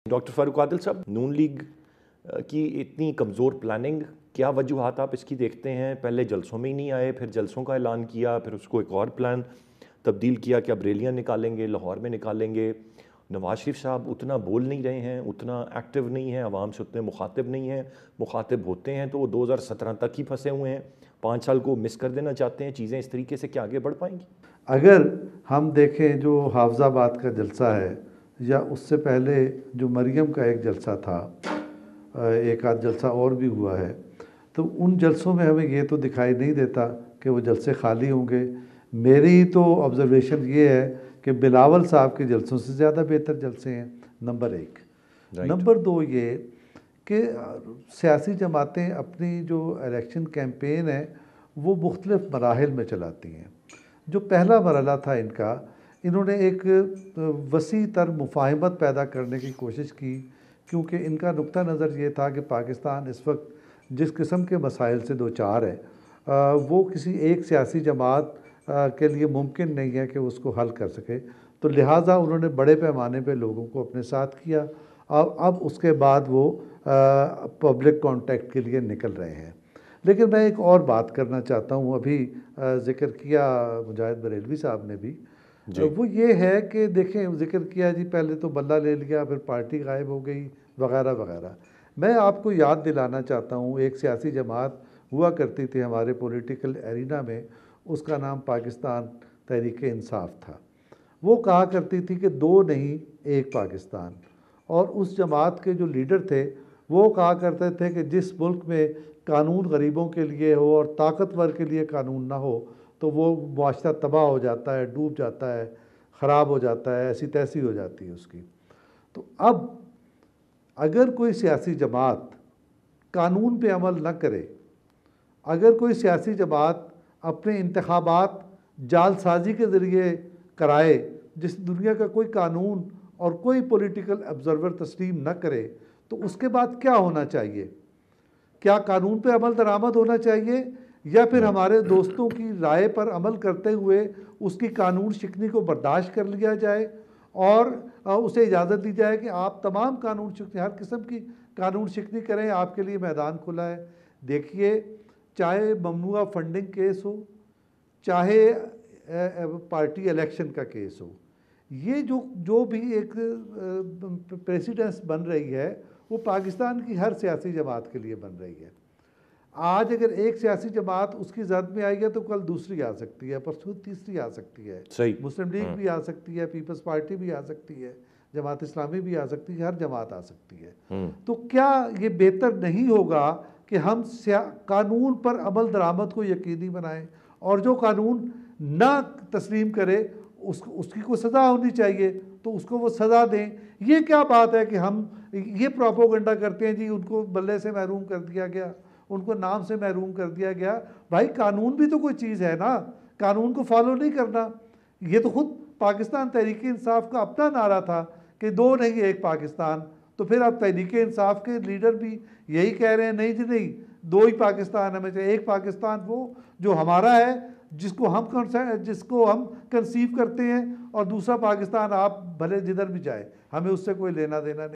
Doctor Farooq Adil साहब, नून league की इतनी कमज़ोर प्लानिंग, क्या वजूहात आप इसकी देखते हैं? पहले जलसों में ही नहीं आए, फिर जलसों का ऐलान किया, फिर उसको एक और प्लान तब्दील किया कि अब रैलियाँ निकालेंगे, लाहौर में निकालेंगे। नवाज शरीफ साहब उतना बोल नहीं रहे हैं, उतना एक्टिव नहीं है, आवाम से उतने मुखातिब नहीं हैं। मुखातिब होते हैं तो वो 2017 तक ही फंसे हुए हैं, 5 साल को मिस कर देना चाहते हैं। चीज़ें इस तरीके से क्या आगे बढ़ पाएंगी? अगर हम देखें जो हाफजाबाद का जलसा है या उससे पहले जो मरियम का एक जलसा था, एक आध जलसा और भी हुआ है, तो उन जलसों में हमें ये तो दिखाई नहीं देता कि वो जलसे खाली होंगे। मेरी तो ऑब्ज़र्वेशन ये है कि बिलावल साहब के जलसों से ज़्यादा बेहतर जलसे हैं, नंबर एक। नंबर दो ये कि सियासी जमातें अपनी जो इलेक्शन कैंपेन है वो मुख्तलिफ मराहिल में चलाती हैं। जो पहला मरहला था इनका, इन्होंने एक वसी तर मुफाहमत पैदा करने की कोशिश की, क्योंकि इनका नुक्ता नज़र ये था कि पाकिस्तान इस वक्त जिस किस्म के मसाइल से दो चार है वो किसी एक सियासी जमात के लिए मुमकिन नहीं है कि उसको हल कर सके। तो लिहाजा उन्होंने बड़े पैमाने पे लोगों को अपने साथ किया। अब उसके बाद वो पब्लिक कॉन्टेक्ट के लिए निकल रहे हैं। लेकिन मैं एक और बात करना चाहता हूँ, अभी ज़िक्र किया मुजाहिद बरेलवी साहब ने भी, वो ये है कि देखें, ज़िक्र किया जी पहले तो बल्ला ले लिया, फिर पार्टी गायब हो गई वगैरह वगैरह। मैं आपको याद दिलाना चाहता हूँ, एक सियासी जमात हुआ करती थी हमारे पॉलिटिकल एरिना में, उसका नाम पाकिस्तान तहरीक इंसाफ था। वो कहा करती थी कि दो नहीं एक पाकिस्तान, और उस जमात के जो लीडर थे वो कहा करते थे कि जिस मुल्क में कानून गरीबों के लिए हो और ताकतवर के लिए कानून ना हो तो वो मुआशरा तबाह हो जाता है, डूब जाता है, ख़राब हो जाता है, ऐसी तैसी हो जाती है उसकी। तो अब अगर कोई सियासी जमात कानून पे अमल न करे, अगर कोई सियासी जमात अपने इंतखाबात जालसाजी के ज़रिए कराए, जिस दुनिया का कोई कानून और कोई पॉलिटिकल ऑब्जर्वर तस्लीम न करे, तो उसके बाद क्या होना चाहिए? क्या कानून पे अमल दरामद होना चाहिए, या फिर हमारे दोस्तों की राय पर अमल करते हुए उसकी कानून शिकनी को बर्दाश्त कर लिया जाए और उसे इजाज़त दी जाए कि आप तमाम कानून शिकनी, हर किस्म की कानून शिकनी करें, आपके लिए मैदान खुला है। देखिए, चाहे ममनुआ फंडिंग केस हो, चाहे पार्टी इलेक्शन का केस हो, ये जो भी एक प्रेसिडेंस बन रही है वो पाकिस्तान की हर सियासी जमात के लिए बन रही है। आज अगर एक सियासी जमात उसकी जद में आई है तो कल दूसरी आ सकती है, परसों तीसरी आ सकती है, सही। मुस्लिम लीग भी आ सकती है, पीपल्स पार्टी भी आ सकती है, जमात इस्लामी भी आ सकती है, हर जमात आ सकती है। तो क्या ये बेहतर नहीं होगा कि हम कानून पर अमल दरामद को यकीनी बनाएं, और जो कानून ना तस्लीम करे उसकी कोई सज़ा होनी चाहिए तो उसको वो सज़ा दें। ये क्या बात है कि हम ये प्रोपोगंडा करते हैं जी उनको बल्ले से महरूम कर दिया गया, उनको नाम से महरूम कर दिया गया। भाई कानून भी तो कोई चीज़ है ना, कानून को फॉलो नहीं करना। ये तो खुद पाकिस्तान तहरीक इंसाफ का अपना नारा था कि दो नहीं एक पाकिस्तान, तो फिर अब तहरीक इंसाफ के लीडर भी यही कह रहे हैं नहीं जी नहीं, दो ही पाकिस्तान हमें चाहिए। एक पाकिस्तान वो जो हमारा है, जिसको हम कंसीव करते हैं, और दूसरा पाकिस्तान आप भले जिधर भी जाए, हमें उससे कोई लेना देना नहीं।